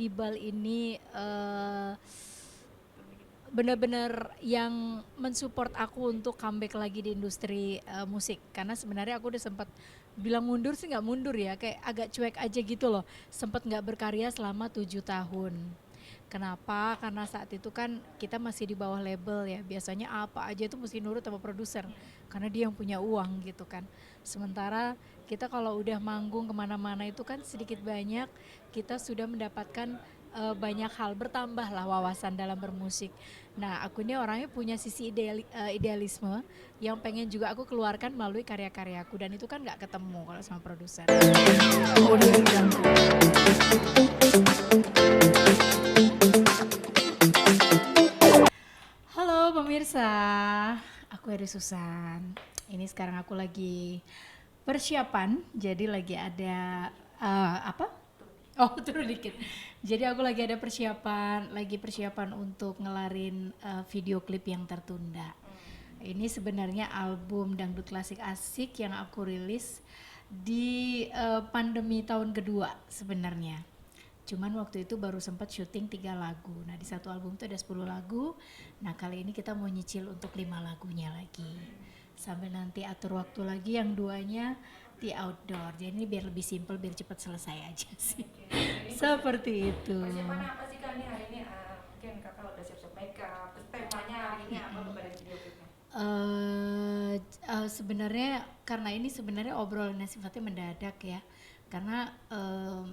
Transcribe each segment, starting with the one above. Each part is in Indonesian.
Adibal ini benar-benar yang mensupport aku untuk comeback lagi di industri musik, karena sebenarnya aku udah sempat bilang mundur sih, nggak mundur ya, kayak agak cuek aja gitu loh, sempat nggak berkarya selama 7 tahun. Kenapa? Karena saat itu kan kita masih di bawah label ya, biasanya apa aja itu mesti nurut sama produser karena dia yang punya uang gitu kan. Sementara kita kalau udah manggung kemana-mana itu kan sedikit banyak kita sudah mendapatkan banyak hal, bertambah lah wawasan dalam bermusik. Nah, aku ini orangnya punya sisi idealisme yang pengen juga aku keluarkan melalui karya-karyaku, dan itu kan nggak ketemu kalau sama produser. Audio terganggu. Halo pemirsa, aku Eri Susan. Ini sekarang aku lagi persiapan, jadi lagi ada apa? Oh, turun dikit. Jadi aku lagi ada persiapan untuk ngelarin video klip yang tertunda. Ini sebenarnya album dangdut klasik asik yang aku rilis di pandemi tahun kedua sebenarnya. Cuman waktu itu baru sempat syuting 3 lagu. Nah, di satu album itu ada 10 lagu. Nah, kali ini kita mau nyicil untuk 5 lagunya lagi. Sambil nanti atur waktu lagi yang duanya di outdoor. Jadi ini biar lebih simpel, biar cepat selesai aja sih. Seperti itu. Persiapannya apa sih Kak nih hari ini? Mungkin Kakak udah siap-siap makeup. Terus temanya hari ini apa kepada video klipnya? Sebenarnya karena ini sebenarnya obrolannya sifatnya mendadak ya, karena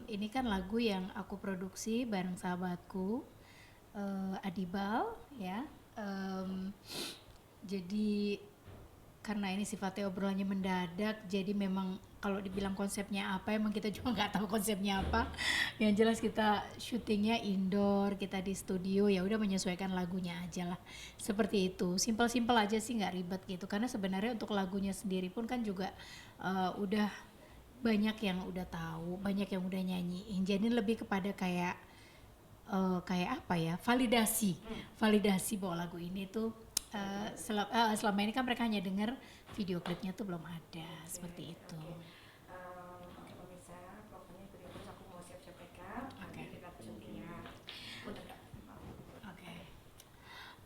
ini kan lagu yang aku produksi bareng sahabatku Adibal ya. Jadi karena ini sifatnya obrolannya mendadak, jadi memang kalau dibilang konsepnya apa, emang kita juga nggak tahu konsepnya apa. Yang jelas kita syutingnya indoor, kita di studio, ya udah menyesuaikan lagunya aja lah. Seperti itu, simpel-simpel aja sih, nggak ribet gitu. Karena sebenarnya untuk lagunya sendiri pun kan juga udah banyak yang udah tahu, banyak yang udah nyanyiin. Jadi lebih kepada kayak apa ya, validasi bahwa lagu ini tuh selama ini kan mereka hanya dengar video klipnya tuh belum ada, seperti itu. Oke pemirsa, pokoknya ikutin terus, aku mau siap-siap makeup. Oke. Nanti kita syutingnya. Udah Kak.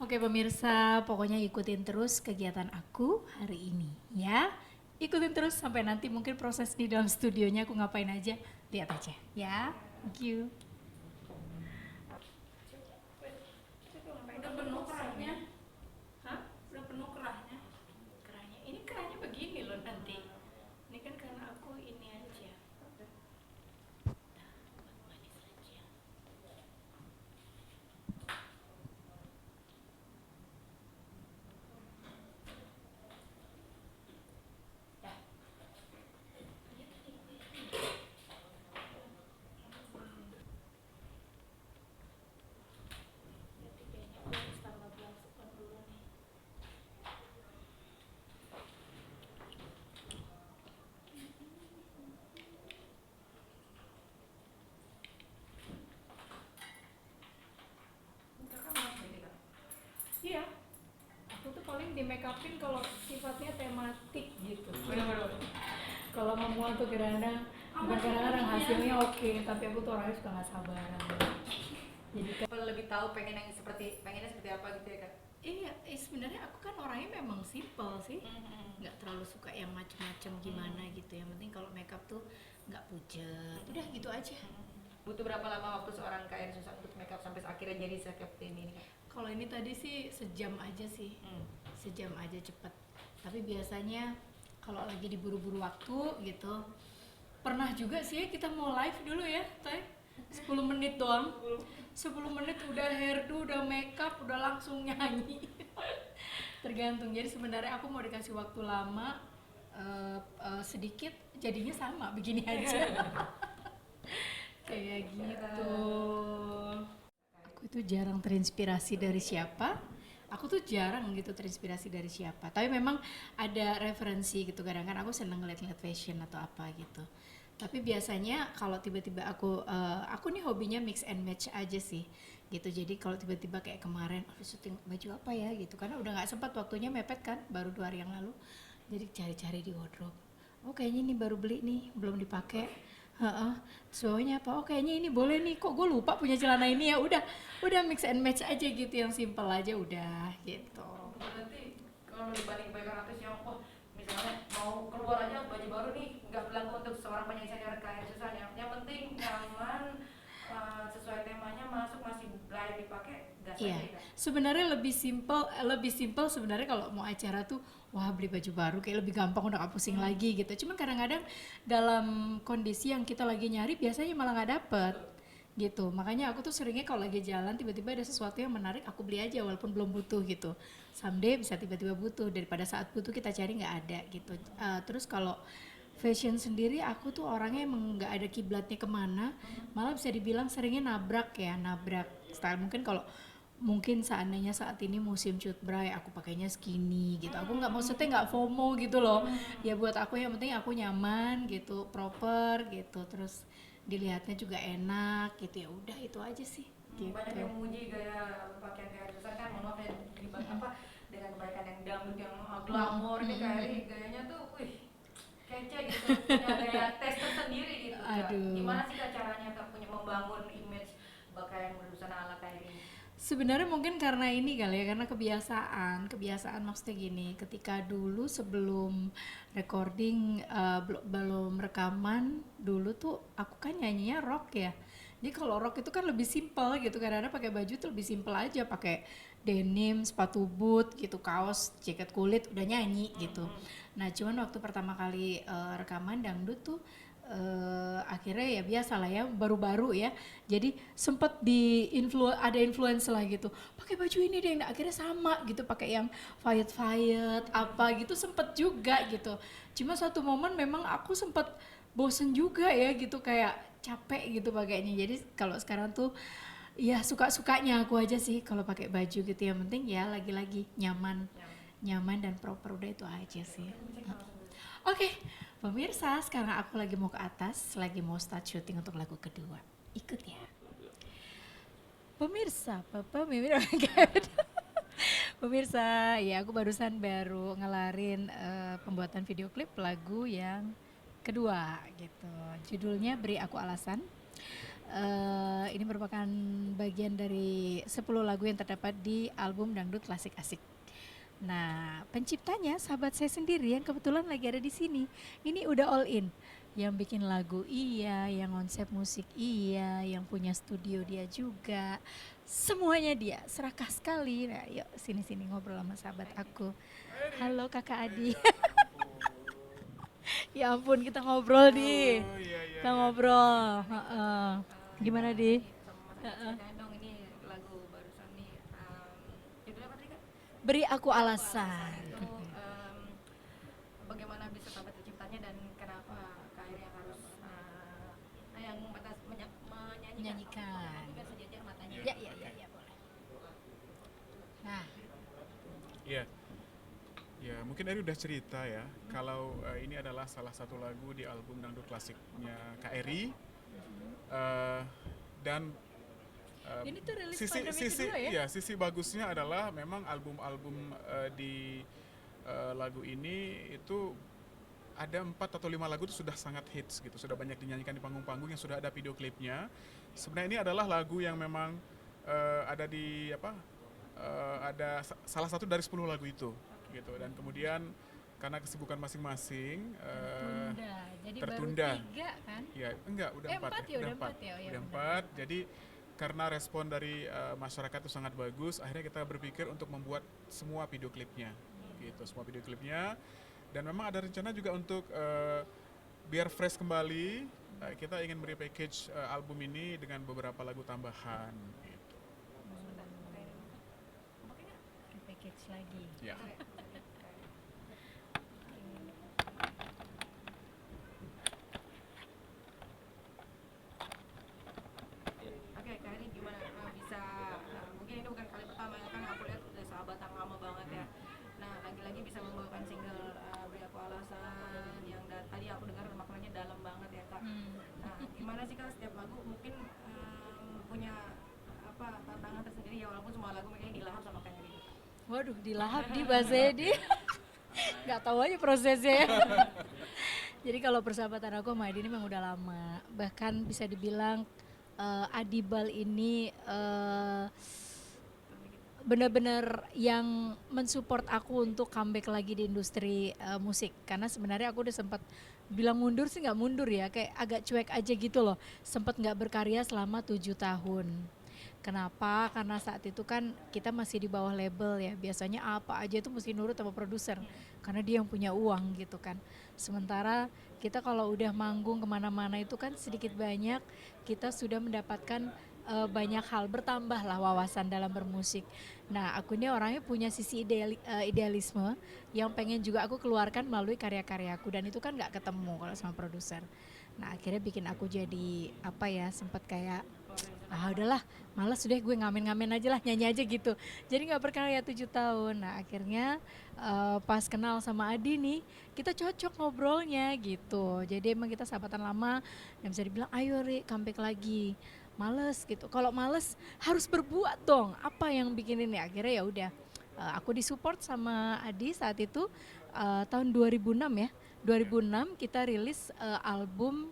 Oke pemirsa, pokoknya ikutin terus kegiatan aku hari ini ya. Ikutin terus sampai nanti mungkin proses di dalam studionya aku ngapain aja, lihat aja ya. Thank you. Udah penuh kerahnya. Hah? Udah penuh kerahnya. Kerahnya, ini kerahnya begini loh nanti. Ini kan karena aku ini aja. Manis aja. Kakak mau sendiri Kak? Iya, aku tuh paling di make upin kalau sifatnya tematik gitu. Bener-bener. Kalau memuat tuh kadang-kadang, bukan kadang-kadang hasilnya oke, tapi aku tuh orangnya suka nggak sabaran. Jadi Kalau lebih tahu pengennya seperti apa gitu ya Kak? iya, sebenarnya aku kan orangnya memang simple sih, nggak terlalu suka yang macem-macem gimana gitu. Yang penting kalau makeup tuh nggak pujet, udah gitu aja. Butuh berapa lama waktu seorang Kak Eri Susan untuk makeup sampai akhirnya jadi seperti ini Kak? Kalau ini tadi sih sejam aja sih, sejam aja cepet. Tapi biasanya kalau lagi diburu-buru waktu gitu, pernah juga sih kita mau live dulu ya, Tay. 10 menit doang. 10 menit udah hairdo, udah makeup, udah langsung nyanyi. Tergantung. Jadi sebenarnya aku mau dikasih waktu lama sedikit, jadinya sama begini aja. Kayak gitu. Aku itu jarang terinspirasi dari siapa. Aku tuh jarang gitu terinspirasi dari siapa. Tapi memang ada referensi gitu, kadang-kadang aku seneng ngeliat-ngeliat fashion atau apa gitu. Tapi biasanya kalau tiba-tiba aku nih hobinya mix and match aja sih gitu. Jadi kalau tiba-tiba kayak kemarin syuting baju apa ya gitu, karena udah nggak sempat, waktunya mepet kan, baru 2 hari yang lalu. Jadi cari-cari di wardrobe. Oh kayaknya ini baru beli nih, belum dipakai. Heeh. Soalnya apa? Oh kayaknya ini boleh nih. Kok gue lupa punya celana ini ya? Udah mix and match aja gitu, yang simple aja udah gitu. Berarti kalau dibanding banyak artis yang misalnya mau keluar aja baju baru nih nggak berlaku untuk seorang penyanyi senior kayak Susan ya. Yang penting nyaman, sesuai temanya masuk masih layak dipakai gas aja Iya, ya Kak. sebenarnya lebih simple sebenarnya kalau mau acara tuh, wah beli baju baru kayak lebih gampang udah gak pusing lagi gitu. Cuman kadang-kadang dalam kondisi yang kita lagi nyari biasanya malah nggak dapet gitu. Makanya aku tuh seringnya kalau lagi jalan tiba-tiba ada sesuatu yang menarik aku beli aja walaupun belum butuh gitu. Someday bisa tiba-tiba butuh daripada saat butuh kita cari nggak ada gitu. Terus kalau fashion sendiri aku tuh orangnya emang nggak ada kiblatnya kemana, malah bisa dibilang seringnya nabrak style. Mungkin kalau mungkin seandainya saat ini musim cut bray aku pakainya skinny gitu, aku nggak maksudnya nggak FOMO gitu loh ya, buat aku yang penting aku nyaman gitu, proper gitu, terus dilihatnya juga enak gitu, ya udah itu aja sih Banyak gitu. yang memuji gaya pakaian kayak Susan kan, mohon maaf ya apa dengan kebaikan yang dangdut yang glamor ini kayak gayanya tuh, wih kece gitu, punya gaya tes tersendiri gitu Kak. Aduh, Gimana sih Kak caranya Kak punya membangun image pakaian berbusana ala kayak ini? sebenarnya mungkin karena ini kali ya, karena kebiasaan maksudnya gini, ketika dulu sebelum recording, belum rekaman dulu tuh aku kan nyanyinya rock ya, jadi kalau rock itu kan lebih simpel gitu, kadang-kadang pakai baju tuh lebih simpel aja, pakai denim, sepatu boot gitu, kaos, jaket kulit, udah nyanyi gitu. Nah cuman waktu pertama kali rekaman dangdut tuh, akhirnya ya biasa lah ya, baru-baru ya, jadi sempet ada influence lah gitu, pakai baju ini deh. Nah, akhirnya sama gitu, pakai yang fayet apa gitu sempet juga gitu. Cuma satu momen memang aku sempet bosen juga ya gitu, kayak capek gitu pakainya. Jadi kalau sekarang tuh ya suka-sukanya aku aja sih kalau pakai baju gitu, yang penting ya lagi-lagi nyaman, nyaman dan proper, udah itu aja sih. Oke, pemirsa, sekarang aku lagi mau ke atas, lagi mau start syuting untuk lagu kedua. Ikut ya. Pemirsa, pemirsa, ya aku baru ngelarin pembuatan video klip lagu yang kedua gitu. Judulnya Beri Aku Alasan. Ini merupakan bagian dari 10 lagu yang terdapat di album Dangdut Klasik Asik. Nah, penciptanya sahabat saya sendiri yang kebetulan lagi ada di sini. Ini udah all in. Yang bikin lagu iya, yang konsep musik iya, yang punya studio dia juga. Semuanya dia, serakah sekali. Nah, yuk sini-sini ngobrol sama sahabat aku. Halo Kakak Adi. Ya ampun, kita ngobrol di. Oh iya iya Kita iya. ngobrol. Heeh. Gimana di? Nih sama Mas Adi ceritain dong ini lagu barusan nih, judulnya apa tadi Kak? Beri Aku Beri Aku Alasan Alasan. itu bagaimana bisa sampai terciptanya dan kenapa Kak akhirnya harus yang menyanyikan Menyanyikan. biar sejajar matanya. Ya, boleh. Nah, Iya. Ya, mungkin Eri udah cerita ya, kalau ini adalah salah satu lagu di album dangdut klasiknya Kak Eri. Dan ini tuh rilis sisi pandemi sisi kedua ya? ya sisi bagusnya adalah memang album-album di lagu ini itu ada 4 atau 5 lagu itu sudah sangat hits gitu, sudah banyak dinyanyikan di panggung-panggung yang sudah ada video klipnya. Sebenarnya ini adalah lagu yang memang ada di apa, salah satu dari 10 lagu itu gitu, dan kemudian karena kesibukan masing-masing Tertunda. Jadi tertunda. baru 3 kan? Ya enggak, udah 4 4 ya, udah 4 ya. Oh, ya udah benar. 4. Jadi karena respon dari masyarakat itu sangat bagus, akhirnya kita berpikir untuk membuat semua video klipnya gitu, semua video klipnya. Dan memang ada rencana juga untuk biar fresh kembali, kita ingin beri package album ini dengan beberapa lagu tambahan gitu. Repackage lagi. Ya. Oke, Kak ini gimana bisa mungkin ini bukan kali pertama ya kan, aku lihat udah sahabatan lama banget ya. Nah, lagi-lagi bisa membawakan single Beri Aku Alasan yang tadi aku dengar maknanya dalam banget ya Kak. Nah, gimana sih Kak setiap lagu mungkin punya apa tantangan tersendiri ya, walaupun semua lagu kayaknya dilahap sama Kak Eri. Waduh, dilahap di bahasanya di. Nggak tahu aja prosesnya ya. Jadi kalau persahabatan aku sama Adi ini memang udah lama. Bahkan bisa dibilang Adibal ini benar-benar yang mensupport aku untuk comeback lagi di industri musik. Karena sebenarnya aku udah sempat bilang mundur sih, nggak mundur ya, kayak agak cuek aja gitu loh. Sempat nggak berkarya selama 7 tahun. Kenapa? Karena saat itu kan kita masih di bawah label ya. Biasanya apa aja itu mesti nurut sama produser. Karena dia yang punya uang gitu kan. Sementara kita kalau udah manggung kemana-mana itu kan sedikit banyak kita sudah mendapatkan banyak hal, bertambah lah wawasan dalam bermusik. Nah aku ini orangnya punya sisi idealisme yang pengen juga aku keluarkan melalui karya-karyaku, dan itu kan nggak ketemu kalau sama produser. Nah akhirnya bikin aku jadi apa ya, sempat kayak udahlah malas, sudah gue ngamen-ngamen aja lah, nyanyi aja gitu, jadi nggak berkarya 7 tahun. Nah akhirnya pas kenal sama Adi nih, kita cocok ngobrolnya gitu, jadi emang kita sahabatan lama dan bisa dibilang ayo Ri comeback lagi. Males gitu, kalau males harus berbuat dong, apa yang bikin ini. Akhirnya ya udah, aku disupport sama Adi saat itu. Tahun 2006 ya, 2006 kita rilis album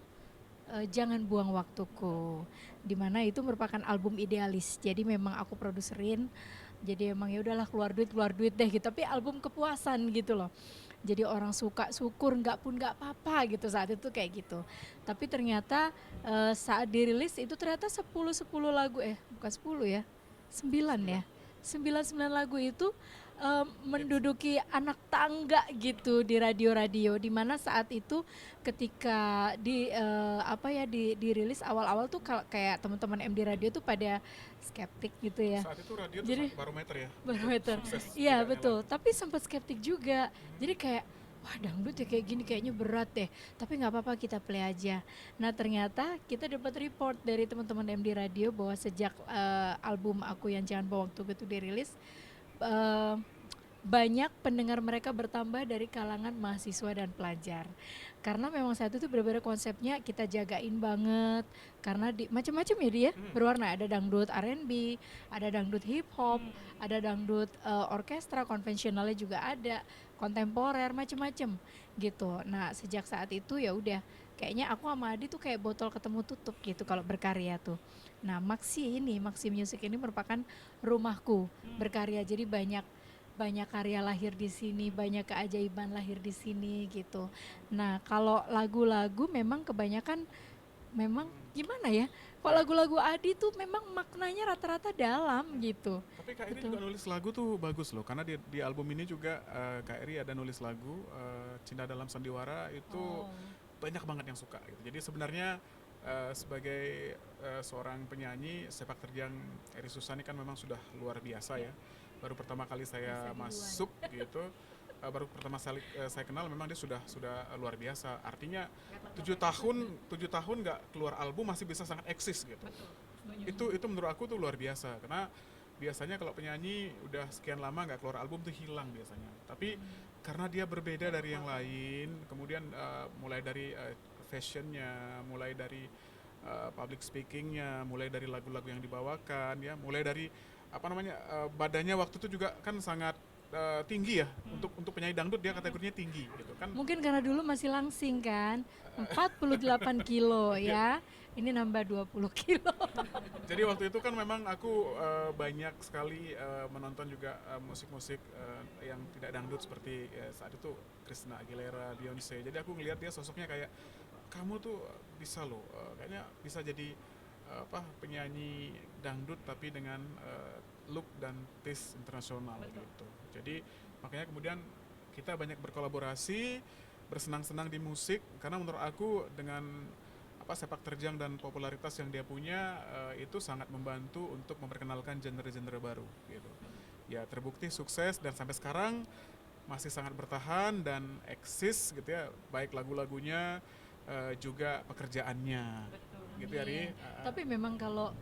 Jangan Buang Waktuku, dimana itu merupakan album idealis. Jadi memang aku produserin. Jadi emang ya udahlah, keluar duit deh gitu. Tapi album kepuasan gitu loh. Jadi orang suka syukur, nggak pun nggak apa-apa gitu saat itu kayak gitu. Tapi ternyata saat dirilis itu ternyata 10 lagu, bukan 10 ya, 9 ya. 9 lagu itu menduduki anak tangga gitu di radio-radio, di mana saat itu ketika dirilis awal-awal tuh kayak teman-teman MD radio tuh pada skeptik gitu ya. Saat itu radio tuh Jadi barometer ya. barometer. Sukses Iya tidaknya betul, lagu. tapi sempat skeptik juga. Jadi kayak wah dangdut ya kayak gini kayaknya berat deh. Tapi nggak apa-apa, kita play aja. Nah ternyata kita dapat report dari teman-teman MD radio bahwa sejak album aku yang Jangan Buang Waktu itu dirilis, eh, banyak pendengar mereka bertambah dari kalangan mahasiswa dan pelajar. Karena memang saat itu benar-benar konsepnya kita jagain banget, karena di macam-macam ya dia berwarna, ada dangdut R&B, ada dangdut hip hop, ada dangdut orkestra konvensionalnya juga ada, kontemporer, macam-macam gitu. Nah sejak saat itu ya udah, kayaknya aku sama Adi tuh kayak botol ketemu tutup gitu kalau berkarya tuh. Nah Maxi Music ini merupakan rumahku berkarya. Jadi banyak karya lahir di sini, banyak keajaiban lahir di sini gitu. Nah kalau lagu-lagu memang kebanyakan memang gimana ya, kalau lagu-lagu Adi tuh memang maknanya rata-rata dalam gitu. Tapi Kak Eri Betul. juga nulis lagu tuh bagus loh, karena di album ini juga Kak Eri ada nulis lagu Cinta Dalam Sandiwara itu banyak banget yang suka gitu. Jadi sebenarnya sebagai seorang penyanyi, sepak terjang Eri Susani kan memang sudah luar biasa ya. Baru pertama kali saya masuk gitu, baru pertama kali saya kenal, memang dia sudah luar biasa. Artinya 7 tahun nggak keluar album masih bisa sangat eksis gitu. Itu menurut aku tuh luar biasa, karena biasanya kalau penyanyi udah sekian lama nggak keluar album tuh hilang biasanya. Tapi karena dia berbeda dari yang lain, kemudian mulai dari fashionnya, mulai dari public speakingnya, mulai dari lagu-lagu yang dibawakan, ya, mulai dari apa namanya badannya waktu itu juga kan sangat tinggi ya, untuk penyanyi dangdut dia kategorinya tinggi gitu kan. Mungkin karena dulu masih langsing kan, 48 kilo ya, ini nambah 20 kilo. Jadi waktu itu kan memang aku banyak sekali menonton juga musik-musik yang tidak dangdut seperti saat itu Christina Aguilera, Beyonce. Jadi aku ngelihat dia sosoknya kayak, kamu tuh bisa loh, kayaknya bisa jadi penyanyi dangdut tapi dengan look dan taste internasional gitu. Jadi makanya kemudian kita banyak berkolaborasi, bersenang-senang di musik, karena menurut aku dengan sepak terjang dan popularitas yang dia punya itu sangat membantu untuk memperkenalkan genre-genre baru gitu. Ya terbukti sukses dan sampai sekarang masih sangat bertahan dan eksis gitu ya, baik lagu-lagunya juga pekerjaannya. Gitu ya Ri. Tapi memang kalau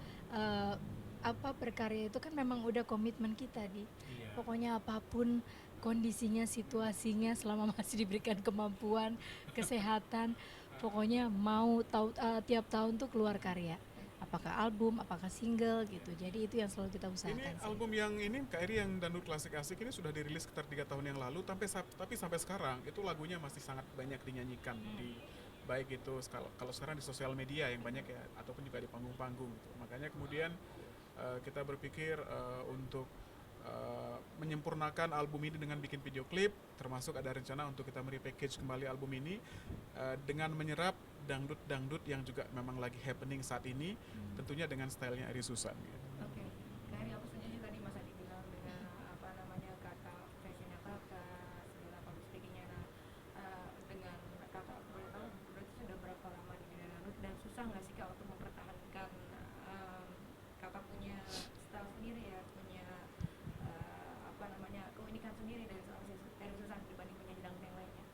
berkarya itu kan memang udah komitmen kita di. Iya. Pokoknya apapun kondisinya, situasinya, selama masih diberikan kemampuan, kesehatan, pokoknya mau tiap tahun tuh keluar karya. apakah album, apakah single gitu. Jadi itu yang selalu kita Ini usahakan sih. album yang ini Kak Eri yang Dangdut Klasik Asik ini sudah dirilis sekitar 3 tahun yang lalu, tapi sampai sekarang itu lagunya masih sangat banyak dinyanyikan di baik itu kalau sekarang di sosial media yang banyak ya, ataupun juga di panggung-panggung gitu. Makanya kemudian kita berpikir untuk menyempurnakan album ini dengan bikin video klip, termasuk ada rencana untuk kita merepackage kembali album ini dengan menyerap dangdut-dangdut yang juga memang lagi happening saat ini, tentunya dengan stylenya Eri Susan gitu. Oke, Kak Eri, aku setuju tadi Mas Adi bilang dengan apa namanya kakak, fashionnya kakak, segala public speakingnya. Nah, dengan kakak boleh tahu berarti sudah berapa lama di dunia dangdut dan susah nggak sih kak untuk mempertahankan kakak punya style sendiri ya, punya apa namanya keunikan sendiri dari seorang Eri Susan dibanding penyanyi dangdut yang lainnya?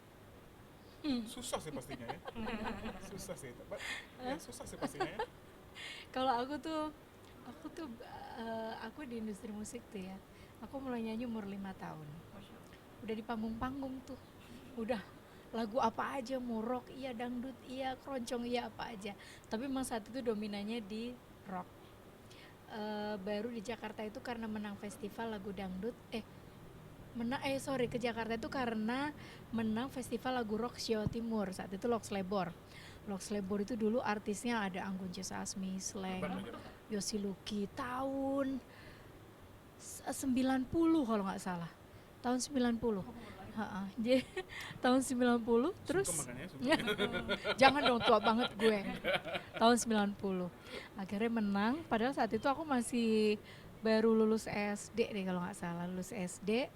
Susah sih pastinya ya. Susah sih. Ya, susah sih pastinya ya. Kalau aku di industri musik tuh ya, aku mulai nyanyi umur 5 tahun. Masya Allah. Udah di panggung-panggung tuh, udah lagu apa aja, mau rock iya, dangdut iya, keroncong iya, apa aja. Tapi memang saat itu dominannya di rock. Baru di Jakarta itu karena menang festival lagu dangdut, ke Jakarta itu karena menang festival lagu rock Jawa Timur. Saat itu Lox Lebor itu dulu artisnya ada Anggun C. Sasmi, Slank, Yosi Luki, tahun 90 kalau nggak salah, tahun 90. Jadi tahun 90 terus Sungkem makanya, sungkem. jangan dong, tua banget gue. Tahun 90 akhirnya menang, padahal saat itu aku masih baru lulus SD deh kalau nggak salah, lulus SD.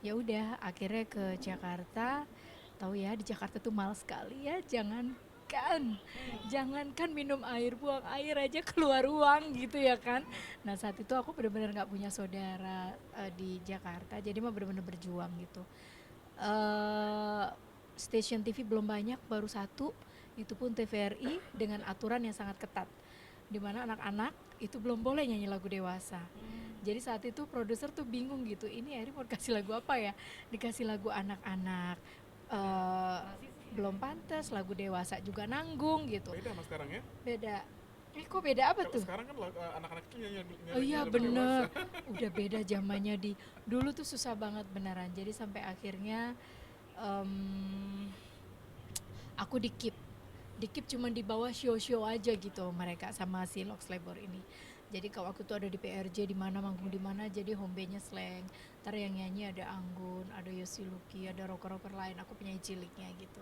Ya udah akhirnya ke Jakarta. Tahu ya di Jakarta tuh mahal sekali ya, jangankan minum air, buang air aja keluar uang gitu ya kan. Nah saat itu aku benar-benar nggak punya saudara di Jakarta, jadi mah benar-benar berjuang gitu. Stasiun TV belum banyak, baru satu, itu pun TVRI dengan aturan yang sangat ketat, dimana anak-anak itu belum boleh nyanyi lagu dewasa. Jadi saat itu produser tuh bingung gitu, ini Eri mau kasih lagu apa ya, dikasih lagu anak-anak, belum pantas, lagu dewasa juga nanggung gitu. Beda sama sekarang ya. Beda. Kok beda apa Kalau tuh? sekarang kan anak-anak itu nyanyi Oh iya lagu bener, dewasa. udah beda zamannya. Dulu tuh susah banget beneran. Jadi sampai akhirnya aku di keep cuman di bawah show aja gitu mereka sama si Lox Labor ini. Jadi kalau aku tuh ada di PRJ di mana manggung di mana, jadi home bandnya Slank. Ntar yang nyanyi ada Anggun, ada Yosi Luki, ada rocker-rocker lain, aku penyanyi ciliknya gitu.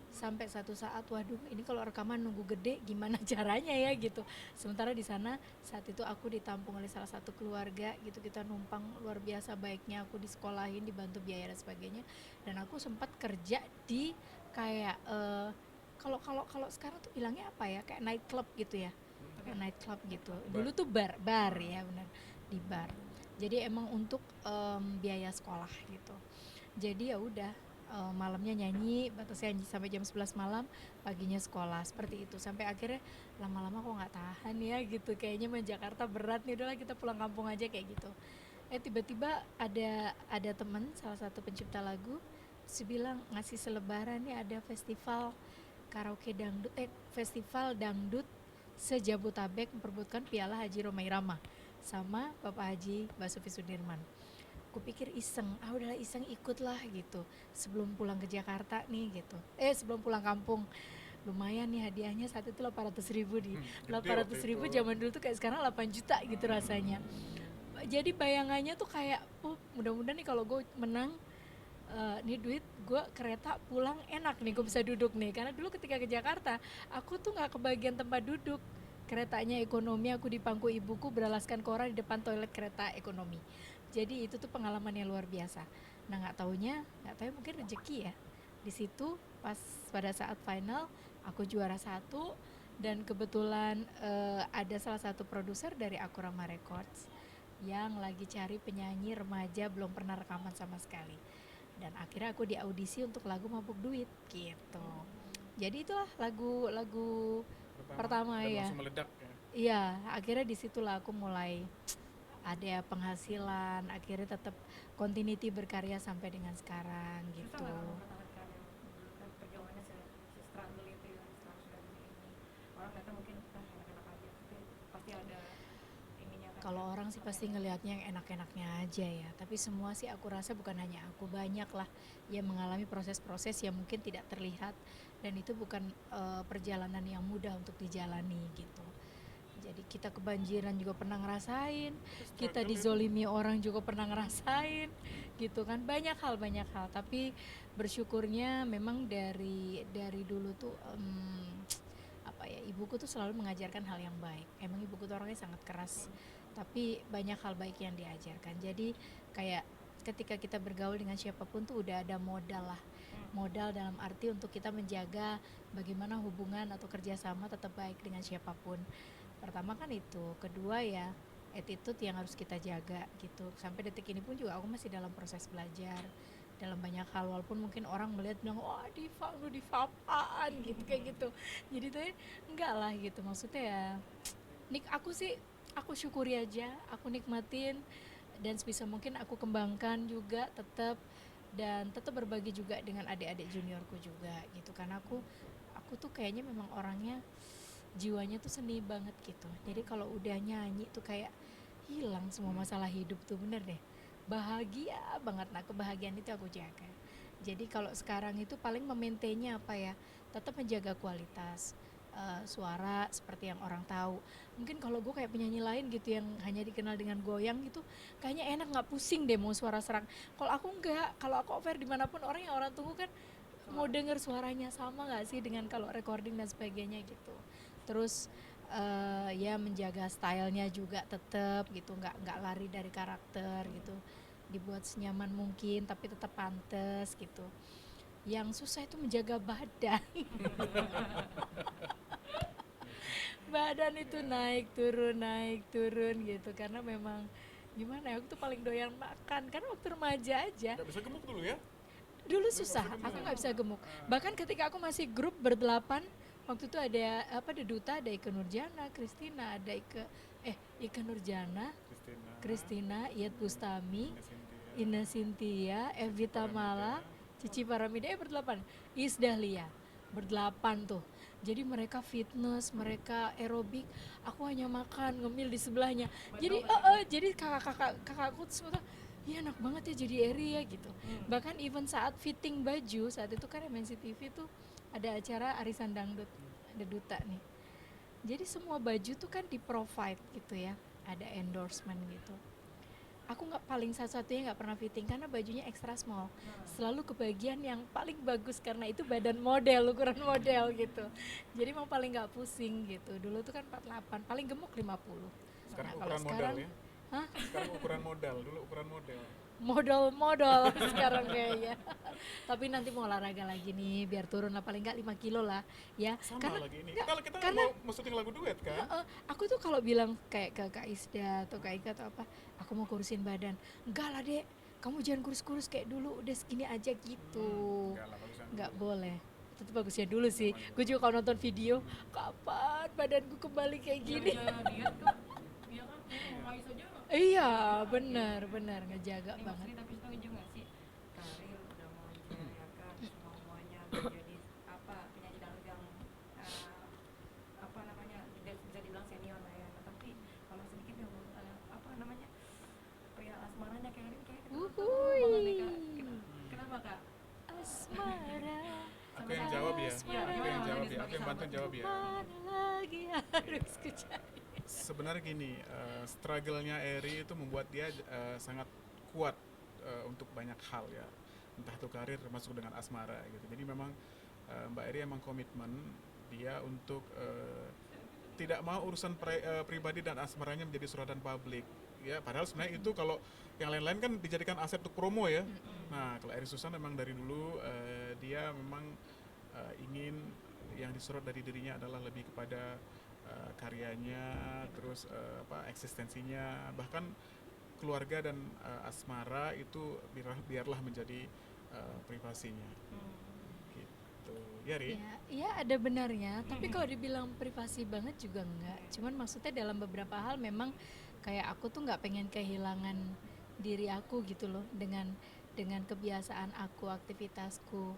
Sampai satu saat, waduh ini kalau rekaman nunggu gede gimana caranya ya gitu. Sementara di sana saat itu aku ditampung oleh salah satu keluarga gitu, kita numpang luar biasa baiknya, aku disekolahin, dibantu biaya dan sebagainya. Dan aku sempat kerja di kayak kalau sekarang tuh bilangnya apa ya, kayak night club gitu ya, kayak night club gitu. Dulu tuh bar ya benar, di bar. Jadi emang untuk biaya sekolah gitu. Jadi ya udah, malamnya nyanyi, batasnya nyanyi sampai jam 11 malam, paginya sekolah, seperti itu. Sampai akhirnya lama-lama kok nggak tahan ya gitu, kayaknya main Jakarta berat nih, udahlah kita pulang kampung aja kayak gitu. Tiba-tiba ada teman, salah satu pencipta lagu, terus bilang ngasih selebaran nih, ada festival karaoke dangdut, festival dangdut se-Jabotabek memperebutkan Piala Haji Romai Rama sama Bapak Haji Basuki Sudirman. Kupikir iseng, udahlah iseng ikutlah gitu, sebelum pulang ke Jakarta nih gitu, sebelum pulang kampung. Lumayan nih hadiahnya saat itu 800.000 di 800.000 zaman dulu tuh kayak sekarang 8 juta gitu rasanya. Jadi bayangannya tuh kayak, mudah-mudahan nih kalau gue menang, nih duit gue kereta pulang enak nih, gue bisa duduk nih. Karena dulu ketika ke Jakarta aku tuh nggak kebagian tempat duduk, keretanya ekonomi, aku di pangku ibuku beralaskan koran di depan toilet kereta ekonomi. Jadi itu tuh pengalaman yang luar biasa. Nah nggak tahu mungkin rezeki ya. Di situ pas pada saat final aku juara 1, dan kebetulan ada salah satu produser dari Akurama Records yang lagi cari penyanyi remaja belum pernah rekaman sama sekali. Dan akhirnya aku diaudisi untuk lagu Mabuk Duit gitu. Jadi itulah lagu pertama dan ya. langsung meledak ya. Iya, akhirnya disitulah aku mulai ada penghasilan, akhirnya tetap continuity berkarya sampai dengan sekarang gitu. Susah nggak mempertahankan yang dulu kan perjuangannya se-struggle itu ya, sekarang sudah begini. Orang kata mungkin enak-enak aja, tapi orang sih pasti ngelihatnya yang enak-enaknya aja ya. Tapi semua sih aku rasa bukan hanya aku, banyak lah yang mengalami proses-proses yang mungkin tidak terlihat dan itu bukan perjalanan yang mudah untuk dijalani gitu. Jadi kita kebanjiran juga pernah ngerasain, kita Struggle itu. dizolimi orang juga pernah ngerasain, gitu kan. Banyak hal. Tapi bersyukurnya memang dari dulu tuh apa ya, ibuku tuh selalu mengajarkan hal yang baik. Emang ibuku tuh orangnya sangat keras, tapi banyak hal baik yang diajarkan. Jadi kayak ketika kita bergaul dengan siapapun tuh udah ada modal lah. Modal dalam arti untuk kita menjaga bagaimana hubungan atau kerjasama tetap baik dengan siapapun. Pertama kan itu, kedua ya attitude yang harus kita jaga gitu. Sampai detik ini pun juga aku masih dalam proses belajar dalam banyak hal, walaupun mungkin orang melihat bilang wah Diva lu Diva apaan gitu kayak gitu. Jadi tuh enggak lah gitu, maksudnya ya aku sih aku syukuri aja, aku nikmatin dan sebisa mungkin aku kembangkan juga tetap, dan tetap berbagi juga dengan adik-adik juniorku juga gitu. Karena aku tuh kayaknya memang orangnya jiwanya tuh seni banget gitu. Jadi kalau udah nyanyi tuh kayak hilang semua masalah hidup tuh, bener deh. Bahagia banget, nah kebahagiaan itu aku jaga. Jadi kalau sekarang itu paling memaintainnya apa ya, tetap menjaga kualitas suara seperti yang orang tahu. Mungkin kalau gue kayak penyanyi lain gitu yang hanya dikenal dengan goyang gitu, kayaknya enak, nggak pusing deh mau suara serang. Kalau aku enggak, kalau aku offer dimanapun orang tunggu kan mau denger suaranya sama nggak sih dengan kalau recording dan sebagainya gitu. Terus ya menjaga stylenya juga tetap gitu, nggak lari dari karakter gitu, dibuat senyaman mungkin tapi tetap pantas gitu. Yang susah itu menjaga badan. Badan itu naik turun gitu karena memang gimana ya, aku tuh paling doyan makan karena waktu remaja aja. Nggak bisa gemuk dulu ya? Dulu susah, aku nggak bisa gemuk. Bahkan ketika aku masih grup berdelapan, waktu itu ada apa, ada Duta, ada Ike Nurjana, Kristina, ada Ike Nurjana, Kristina, Iyat Bustami, Ina Cynthia, Evita Mala, Cici Paramida, berdelapan. Is Dahlia, berdelapan tuh. Jadi mereka fitness, mereka aerobik, aku hanya makan ngemil di sebelahnya. Jadi kakakku tuh semua tuh, iya enak banget ya jadi Eri ya gitu. Bahkan even saat fitting baju, saat itu kan MNC TV tuh ada acara arisan dangdut, ada Duta nih. Jadi semua baju tuh kan di provide gitu ya, ada endorsement gitu. Aku nggak, paling satu-satunya nggak pernah fitting karena bajunya extra small, selalu kebagian yang paling bagus karena itu badan model, ukuran model gitu. Jadi mau paling nggak pusing gitu. Dulu tuh kan 48, paling gemuk 50. Sekarang Kalau ukuran modal sekarang ya? hah? Sekarang ukuran modal, dulu ukuran model. Modal sekarang kayaknya. Tapi nanti mau olahraga lagi nih biar turun lah paling nggak 5 kilo lah ya. Sama Karena lagi ini. nggak, Kita karena mau syuting lagu duet kan? aku tuh kalau bilang kayak ke Kak Isda atau Kak Ika atau apa, aku mau kurusin badan. Enggak lah Dek, kamu jangan kurus-kurus kayak dulu, udah segini aja gitu. Enggak lah, bagusan Nggak dulu. boleh. Itu bagusnya dulu sih. Gue juga kalau nonton video, kapan badanku kembali kayak gini? diet tuh ya kan, mau saja Iya, benar ngejaga ini banget. maksudnya, tapi setuju nggak sih karir udah mau ya kan, semuanya menjadi apa, penyanyi dangdut yang apa namanya, bisa dibilang senior lah ya, tapi kalau sedikit yang apa namanya, perihal asmaranya kayak ini kayak kita Wuhui. banget nih Kak. Kenapa Kak? Asmara. Aku yang jawab ya. Iya, Aku yang jawab ya. Aku yang bantu jawab ya. Mana lagi harus kucari. Sebenarnya gini, struggle-nya Eri itu membuat dia sangat kuat untuk banyak hal ya, entah itu karir termasuk dengan asmara gitu. Jadi memang Mbak Eri emang komitmen dia untuk tidak mau urusan pribadi dan asmaranya menjadi sorotan publik ya. Padahal sebenarnya itu kalau yang lain-lain kan dijadikan aset untuk promo ya. Nah kalau Eri Susan memang dari dulu dia memang ingin yang disorot dari dirinya adalah lebih kepada karyanya, terus eksistensinya, bahkan keluarga dan asmara itu biarlah menjadi privasinya. Gitu. Ya, Ri? Ya ada benarnya, tapi kalau dibilang privasi banget juga enggak. Cuman maksudnya dalam beberapa hal memang kayak aku tuh nggak pengen kehilangan diri aku gitu loh dengan kebiasaan aku, aktivitasku.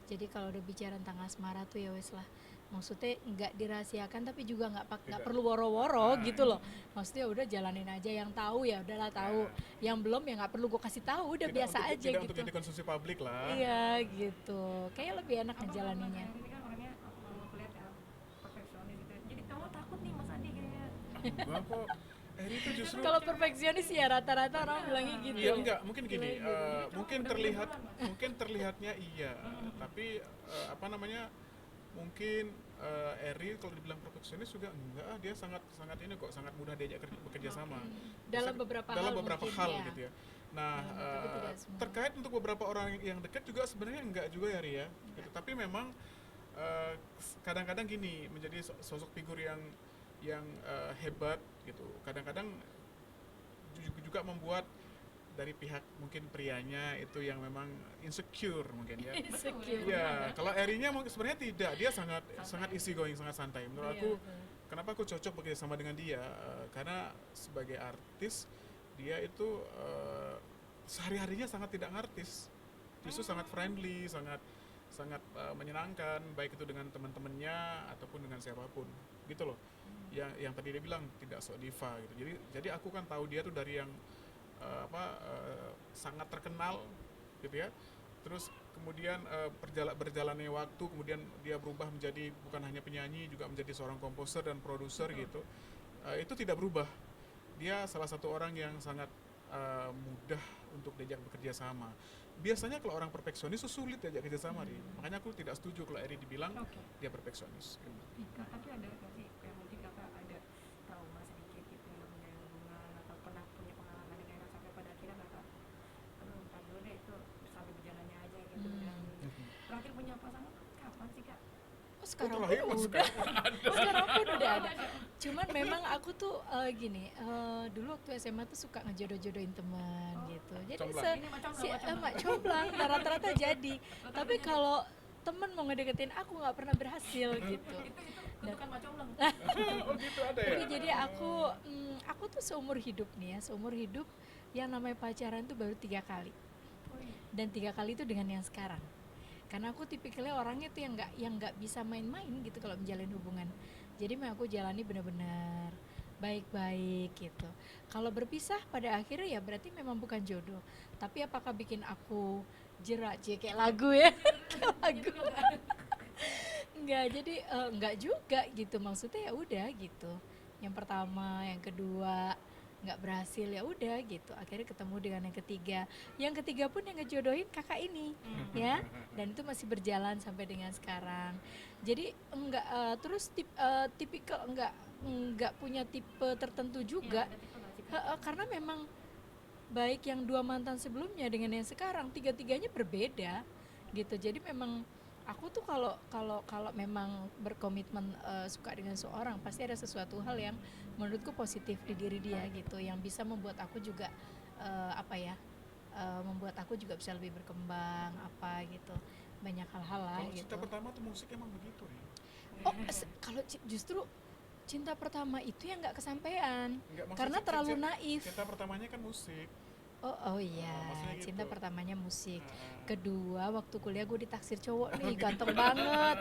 Jadi kalau udah bicara tentang asmara tuh ya wes lah, maksudnya nggak dirahasiakan tapi juga nggak Tidak. perlu woro-woro gitu loh, maksudnya udah jalanin aja, yang tahu ya udahlah tahu, yang belum ya nggak perlu gue kasih tahu, udah Tidak biasa untuk, aja tidak gitu. untuk jadi konsumsi publik lah. Iya gitu, kayak lebih enak ngejalaninnya. Ini kan orangnya aku lihat ya perfeksionis gitu. Jadi kamu takut nih Mas Andi kayaknya. Enggak kok. Eri itu justru Kalau perfeksionis ya rata-rata orang bilangnya gitu. iya enggak, mungkin gini, Bilangnya mungkin terlihatnya iya, tapi apa namanya, mungkin Eri kalau dibilang perfeksionis juga enggak, dia sangat sangat ini kok, sangat mudah diajak bekerja sama. Dalam Bisa- beberapa dalam hal beberapa mungkin, hal ya. gitu ya. Nah, Tapi tidak semua. terkait untuk beberapa orang yang dekat juga sebenarnya enggak juga ya Ri ya. Gitu. Tapi memang kadang-kadang gini, menjadi sosok figur yang hebat gitu. Kadang-kadang juga membuat dari pihak mungkin prianya itu yang memang insecure mungkin ya. Insecure. Iya, kalau Erinya mungkin sebenarnya tidak, dia sangat sangat easy going, sangat santai. Menurut Iya, aku, betul. kenapa aku cocok bekerja sama dengan dia? Karena sebagai artis, dia itu sehari-harinya sangat tidak ngartis, justru sangat friendly, sangat sangat menyenangkan, baik itu dengan teman-temannya ataupun dengan siapapun, gitu loh. Yang tadi dia bilang tidak sok diva gitu. Jadi aku kan tahu dia tuh dari yang sangat terkenal gitu ya, terus kemudian berjalannya waktu, kemudian dia berubah menjadi bukan hanya penyanyi, juga menjadi seorang komposer dan produser gitu. Itu tidak berubah, dia salah satu orang yang sangat mudah untuk diajak bekerja sama. Biasanya kalau orang perfeksionis itu sulit diajak kerja sama, Ri. Makanya aku tidak setuju kalau Eri dibilang Oke. dia perfeksionis gitu. Kak, tapi ada nggak sih kayak mungkin kakak ada trauma sedikit gitu dalam menjalin hubungan atau pernah punya pengalaman dengan yang sampai pada akhirnya kakak aduh ntar dulu deh itu sampai berjalannya aja gitu dan terakhir punya pasangan kapan sih kak? Oh, sekarang terakhir pun mas udah. Sekarang pun udah ada. Cuman memang aku tuh gini, dulu waktu SMA tuh suka ngejodoh-jodohin teman gitu. Jadi Comblang. Ini macam mak comblang, nah, rata-rata jadi. Tapi kalau temen mau ngedeketin aku nggak pernah berhasil gitu. itu kutukan macombleng. Oh gitu, ada ya. Jadi aku tuh seumur hidup nih ya, seumur hidup yang namanya pacaran tuh baru 3 kali. Dan 3 kali itu dengan yang sekarang. Karena aku tipikalnya orangnya tuh yang nggak bisa main-main gitu kalau menjalin hubungan. Jadi memang aku jalani benar-benar baik-baik gitu. Kalau berpisah pada akhirnya ya berarti memang bukan jodoh. Tapi apakah bikin aku jerak kayak lagu ya? Kayak lagu. Enggak, jadi enggak juga gitu. Maksudnya ya udah gitu. Yang pertama, yang kedua nggak berhasil ya udah gitu, akhirnya ketemu dengan yang ketiga. Yang ketiga pun yang ngejodohin kakak ini ya, dan itu masih berjalan sampai dengan sekarang. Jadi enggak terus tipikal enggak punya tipe tertentu juga. Karena memang baik yang 2 mantan sebelumnya dengan yang sekarang, tiga-tiganya berbeda gitu. Jadi memang aku tuh kalau memang berkomitmen suka dengan seorang, pasti ada sesuatu hal yang menurutku positif di diri dia gitu, yang bisa membuat aku juga membuat aku juga bisa lebih berkembang apa gitu, banyak hal-hal lah Kalau gitu. cinta pertama tuh musik emang begitu Ri. Oh kalau justru cinta pertama itu yang nggak kesampaian Enggak, maksudnya karena terlalu naif. Cinta pertamanya kan musik. Oh iya, maksudnya cinta gitu. pertamanya musik. Ah. Kedua, waktu kuliah gue ditaksir cowok nih, ganteng banget.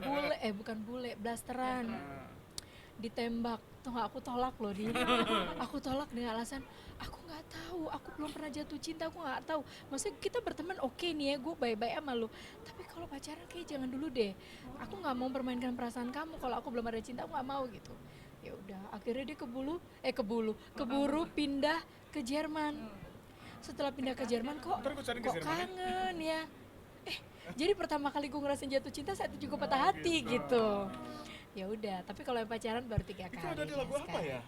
Bule, bukan bule, blasteran. Ah. Ditembak, tuh aku tolak loh dia. Aku tolak dengan alasan aku nggak tahu, aku belum pernah jatuh cinta, aku nggak tahu. Maksudnya kita berteman oke nih ya, gue baik-baik sama lu. Tapi kalau pacaran kayak jangan dulu deh. Aku nggak mau permainkan perasaan kamu. Kalau aku belum ada cinta, aku nggak mau gitu. Ya udah, akhirnya dia keburu pindah ke Jerman. Setelah pindah ke Jerman kok Ntar gue cari ke Jerman ya. kangen ya. Jadi pertama kali gue ngerasain jatuh cinta saat itu juga patah hati gitu. Ya udah, tapi kalau yang pacaran baru 3 kali. Itu ada di lagu apa ya?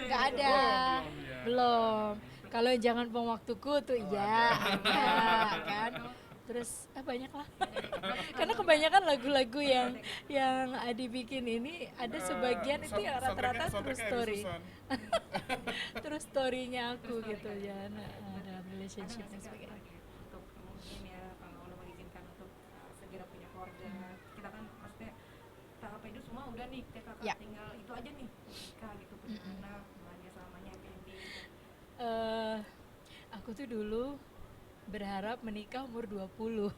Nggak ada, belum. Kalau yang jangan buang waktuku tuh iya, ada kan. Terus banyak lah. Karena kebanyakan lagu-lagu yang Adi bikin ini ada sebagian itu yang rata-rata true story. Terus story-nya aku gitu ya, dalam relationship dan sebagainya. Untuk mungkin ya kalau Allah mengizinkan untuk segera punya keluarga, kita kan maksudnya tahap hidup semua udah nih, kita Ya. tinggal itu aja nih nikah gitu, punya anak, bahagia selamanya happy ending gitu. Aku tuh dulu berharap menikah umur 20.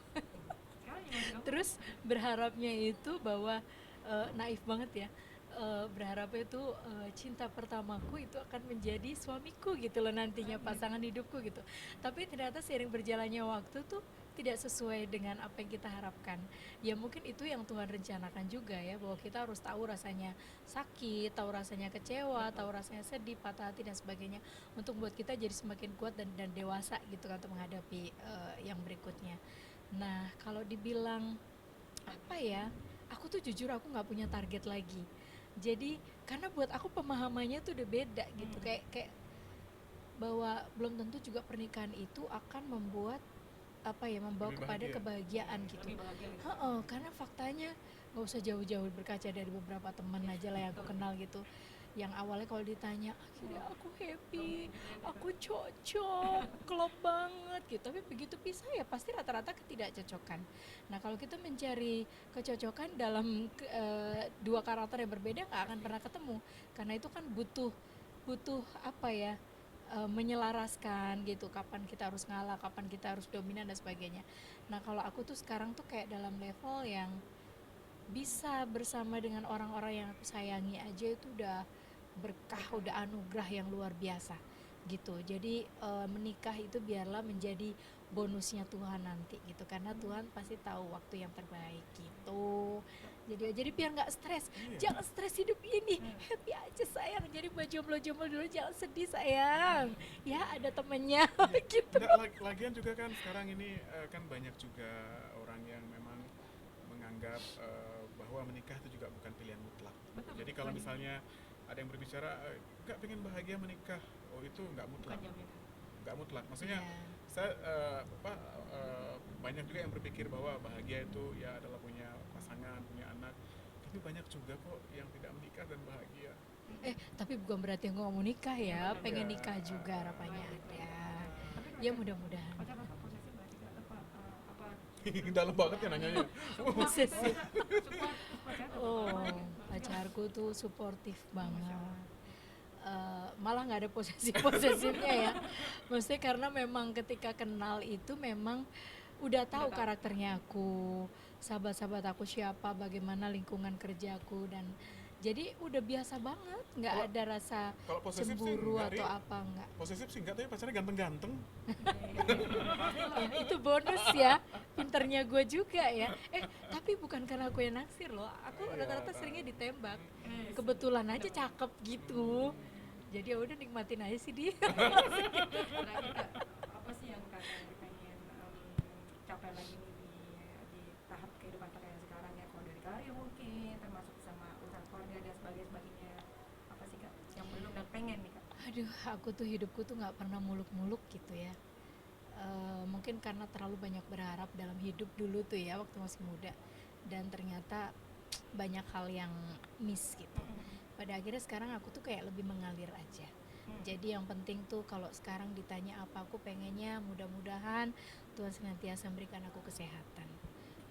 Sekarang Terus berharapnya itu bahwa naif banget ya, berharapnya itu cinta pertamaku itu akan menjadi suamiku gitu loh nantinya, pasangan hidupku gitu. Tapi ternyata seiring berjalannya waktu tuh tidak sesuai dengan apa yang kita harapkan. Ya mungkin itu yang Tuhan rencanakan juga ya, bahwa kita harus tahu rasanya sakit, tahu rasanya kecewa, tahu rasanya sedih, patah hati dan sebagainya, untuk buat kita jadi semakin kuat dan dewasa gitu kan untuk menghadapi yang berikutnya. Nah, kalau dibilang apa ya, aku tuh jujur aku nggak punya target lagi. Jadi karena buat aku pemahamannya tuh udah beda gitu, kayak kayak bahwa belum tentu juga pernikahan itu akan membuat apa ya, membawa Lebih kepada bahagia. kebahagiaan gitu. Lebih bahagia gitu. Heeh, karena faktanya nggak usah jauh-jauh, berkaca dari beberapa teman aja lah yang aku kenal gitu, yang awalnya kalau ditanya akhirnya aku happy, aku cocok, klop banget gitu, tapi begitu pisah ya pasti rata-rata ketidakcocokan. Nah kalau kita mencari kecocokan dalam dua karakter yang berbeda nggak akan pernah ketemu, karena itu kan butuh butuh apa ya, menyelaraskan gitu, kapan kita harus ngalah, kapan kita harus dominan dan sebagainya. Nah kalau aku tuh sekarang tuh kayak dalam level yang bisa bersama dengan orang-orang yang aku sayangi aja itu udah berkah, udah anugerah yang luar biasa gitu. Jadi menikah itu biarlah menjadi bonusnya Tuhan nanti gitu, karena Tuhan pasti tahu waktu yang terbaik gitu. Jadi biar nggak stres, Iya. jangan stres hidup ini, happy aja sayang. Jadi buat jomblo-jomblo dulu jangan sedih sayang, ya ada temennya gitu. Nggak, lagian juga kan sekarang ini kan banyak juga orang yang memang menganggap bahwa menikah itu juga bukan pilihan mutlak. Jadi kalau misalnya ada yang berbicara nggak pengen bahagia menikah, oh itu nggak Bukan mutlak, jaminan. nggak mutlak. Maksudnya Iya. saya banyak juga yang berpikir bahwa bahagia itu ya adalah punya pasangan, punya anak. Tapi banyak juga kok yang tidak menikah dan bahagia. Tapi bukan berarti aku nggak mau nikah ya, pengen Iya. nikah juga harapannya ada. Tapi kalau Ya mudah-mudahan. pacar apa posesif berarti Kak? Apa Dalam banget ya nanyanya. Posesif. support pacar atau Oh, apa gitu? pacarku tuh suportif banget. Malah nggak ada posesif-posesifnya ya. Maksudnya karena memang ketika kenal itu memang udah tahu karakternya aku, sahabat-sahabat aku siapa, bagaimana lingkungan kerjaku, dan jadi udah biasa banget, nggak Kalau- ada rasa kalau posesif sih cemburu nggak, atau Ri. apa, nggak. Posesif sih enggak, tapi pacarnya ganteng-ganteng. Ya, itu bonus ya, pinternya gue juga ya. Tapi bukan karena aku yang naksir loh, aku Iya, rata-rata tahu. seringnya ditembak, kebetulan aja cakep gitu, jadi ya udah nikmatin aja sih dia. Terakhir Kak, apa sih yang Kakak pengen capai lagi nih di tahap kehidupan Kakak yang sekarang ya? Kalau dari karir mungkin, termasuk sama urusan keluarga dan sebagainya. Apa sih Kak yang belum dan pengen nih Kak? Aduh, aku tuh hidupku tuh nggak pernah muluk-muluk gitu ya. Mungkin karena terlalu banyak berharap dalam hidup dulu tuh ya waktu masih muda, dan ternyata banyak hal yang miss gitu. Pada akhirnya sekarang aku tuh kayak lebih mengalir aja. Jadi yang penting tuh kalau sekarang ditanya apa, aku pengennya mudah-mudahan Tuhan senantiasa memberikan aku kesehatan,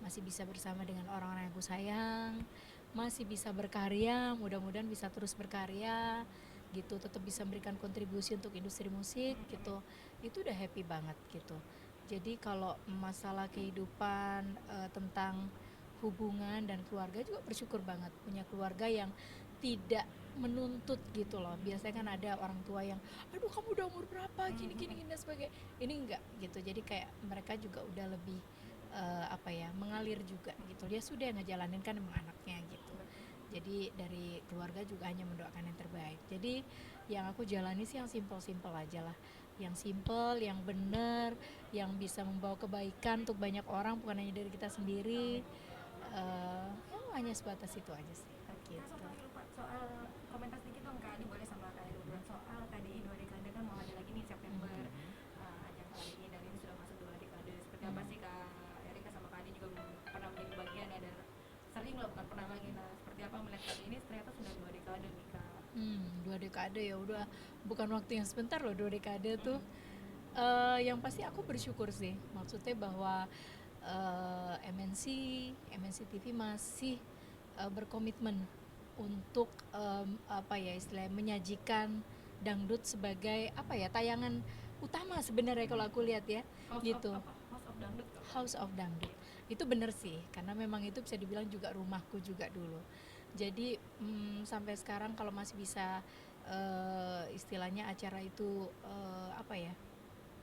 masih bisa bersama dengan orang-orang yang aku sayang, masih bisa berkarya, mudah-mudahan bisa terus berkarya gitu, tetap bisa memberikan kontribusi untuk industri musik gitu. Itu udah happy banget gitu. Jadi kalau masalah kehidupan, tentang hubungan dan keluarga, juga bersyukur banget punya keluarga yang tidak menuntut gitu loh. Biasanya kan ada orang tua yang aduh kamu udah umur berapa gini gini gini dan sebagainya, ini enggak gitu. Jadi kayak mereka juga udah lebih apa ya, mengalir juga gitu. Dia sudah ngejalanin kan emang anaknya gitu. Jadi dari keluarga juga hanya mendoakan yang terbaik. Jadi yang aku jalani sih yang simple-simple aja lah, yang simple, yang benar, yang bisa membawa kebaikan untuk banyak orang, bukan hanya dari kita sendiri. Ya hanya sebatas itu aja sih gitu. Satu lagi lupa soal komentar sedikit dong Kak, ini boleh sama Kak Edi duluan soal KDI 2 dekade kan mau ada lagi nih September ajang kali ini, dan ini sudah masuk 2 dekade. Seperti apa sih Kak Erika sama Kak Edi juga pernah menjadi bagian ya, dan sering lah bukan pernah lagi. Nah seperti apa melihat kali ini ternyata sudah 2 dekade nih Kak. 2 dekade ya udah bukan waktu yang sebentar loh, 2 dekade tuh. Yang pasti aku bersyukur sih, maksudnya bahwa MNC TV masih berkomitmen untuk apa ya istilahnya, menyajikan dangdut sebagai apa ya, tayangan utama sebenarnya kalau aku lihat ya gitu. House of Dangdut Kak. House of Dangdut. Itu bener sih, karena memang itu bisa dibilang juga rumahku juga dulu. Jadi sampai sekarang kalau masih bisa istilahnya acara itu apa ya,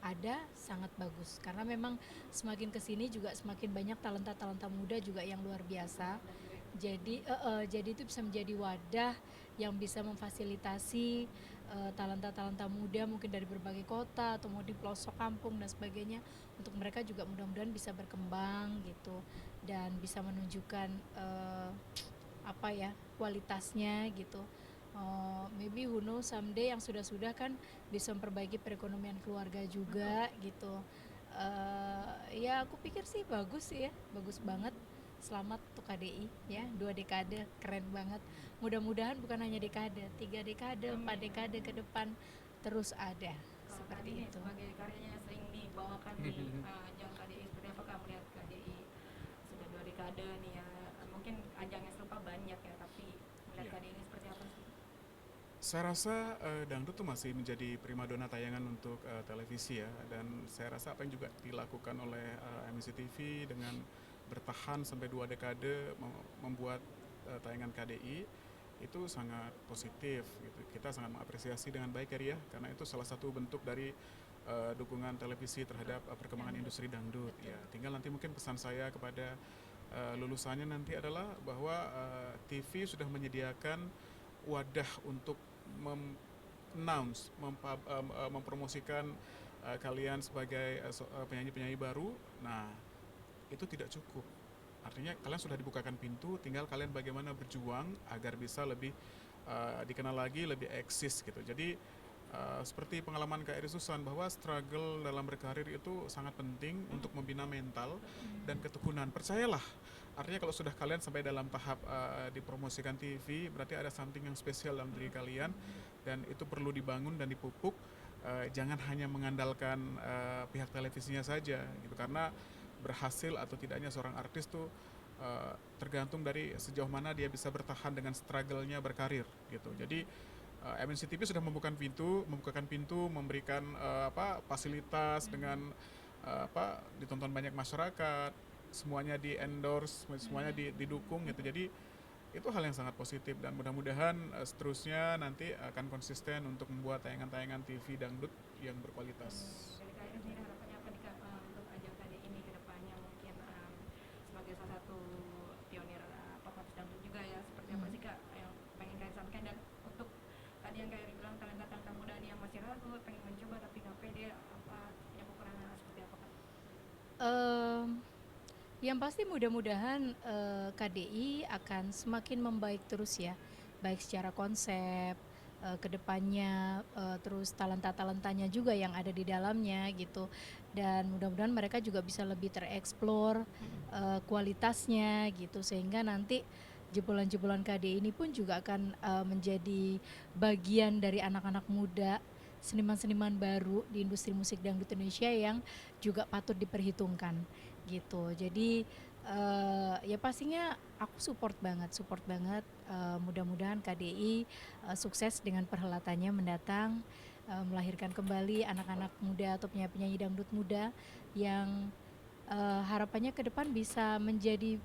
ada, sangat bagus. Karena memang semakin kesini juga semakin banyak talenta-talenta muda juga yang luar biasa. Jadi itu bisa menjadi wadah yang bisa memfasilitasi talenta-talenta muda mungkin dari berbagai kota atau mau di pelosok kampung dan sebagainya, untuk mereka juga mudah-mudahan bisa berkembang gitu dan bisa menunjukkan apa ya, kualitasnya gitu. Maybe who knows someday yang sudah-sudah kan bisa memperbaiki perekonomian keluarga juga gitu. Ya aku pikir sih bagus sih ya, bagus banget. Selamat untuk KDI ya, 2 dekade keren banget. Mudah-mudahan bukan hanya dekade, 3 dekade, 4 dekade ke depan terus ada Kalau seperti tadi itu. sebagai karyanya yang sering dibawakan di ajang KDI, seperti apakah melihat KDI sudah 2 dekade nih ya, mungkin ajang yang serupa banyak ya, tapi melihat Iya. KDI ini seperti apa sih? Saya rasa dangdut tuh masih menjadi primadona tayangan untuk televisi ya, dan saya rasa apa yang juga dilakukan oleh MNC TV dengan bertahan sampai 2 dekade membuat tayangan KDI itu sangat positif gitu. Kita sangat mengapresiasi dengan baik ya Ria, karena itu salah satu bentuk dari dukungan televisi terhadap perkembangan industri dangdut ya. Tinggal nanti mungkin pesan saya kepada lulusannya nanti adalah bahwa TV sudah menyediakan wadah untuk announce, mempromosikan kalian sebagai penyanyi-penyanyi baru. Nah, itu tidak cukup. Artinya kalian sudah dibukakan pintu, tinggal kalian bagaimana berjuang agar bisa lebih dikenal lagi, lebih eksis gitu. Jadi seperti pengalaman Kak Eri Susan, bahwa struggle dalam berkarir itu sangat penting untuk membina mental dan ketekunan. Percayalah, artinya kalau sudah kalian sampai dalam tahap dipromosikan TV, berarti ada something yang spesial dalam diri kalian, dan itu perlu dibangun dan dipupuk. Jangan hanya mengandalkan pihak televisinya saja gitu, karena berhasil atau tidaknya seorang artis tuh tergantung dari sejauh mana dia bisa bertahan dengan struggle-nya berkarir gitu. Jadi MNC TV sudah membukakan pintu, memberikan fasilitas dengan ditonton banyak masyarakat, semuanya di endorse, semuanya didukung gitu. Jadi itu hal yang sangat positif, dan mudah-mudahan seterusnya nanti akan konsisten untuk membuat tayangan-tayangan TV dangdut yang berkualitas. Dari Kak Iris sendiri harapannya apa nih Kak, untuk ajang KDI ini ke depannya, mungkin sebagai salah satu pionir pop art dangdut juga ya, seperti apa sih Kak yang pengen kalian sampaikan? Dan untuk tadi yang Kak Iris bilang talenta-talenta muda nih yang masih ragu, pengen mencoba tapi nggak pede, apa punya kekurangan seperti apa Kak? Em, yang pasti mudah-mudahan KDI akan semakin membaik terus ya, baik secara konsep, kedepannya, terus talenta-talentanya juga yang ada di dalamnya gitu, dan mudah-mudahan mereka juga bisa lebih tereksplor kualitasnya gitu, sehingga nanti jebolan-jebolan KDI ini pun juga akan menjadi bagian dari anak-anak muda, seniman-seniman baru di industri musik dangdut Indonesia yang juga patut diperhitungkan gitu. Jadi ya pastinya aku support banget, mudah-mudahan KDI sukses dengan perhelatannya mendatang, melahirkan kembali anak-anak muda atau penyanyi dangdut muda yang harapannya ke depan bisa menjadi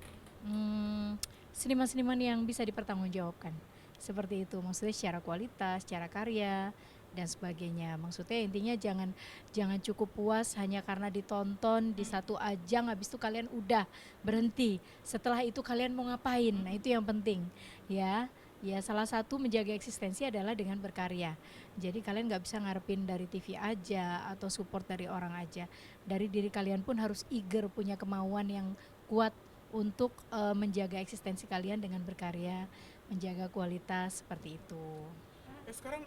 seniman-seniman yang bisa dipertanggungjawabkan. Seperti itu, maksudnya secara kualitas, secara karya dan sebagainya. Maksudnya intinya jangan cukup puas hanya karena ditonton di satu ajang, habis itu kalian udah berhenti. Setelah itu kalian mau ngapain? Nah, itu yang penting. Ya, salah satu menjaga eksistensi adalah dengan berkarya. Jadi kalian nggak bisa ngarepin dari TV aja atau support dari orang aja. Dari diri kalian pun harus eager, punya kemauan yang kuat untuk menjaga eksistensi kalian dengan berkarya, menjaga kualitas seperti itu. Sekarang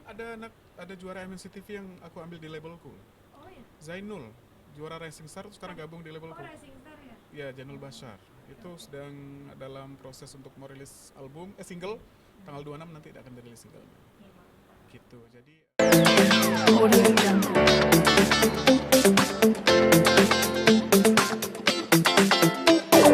ada juara MNC TV yang aku ambil di labelku. Oh ya, Zainul, juara Rising Star tuh sekarang gabung di labelku. Rising Star ya. Ya, Janul Bashar. Itu sedang dalam proses untuk merilis single. Tanggal 26 nanti akan dirilis singlenya. Gitu. Jadi Audio Jungle.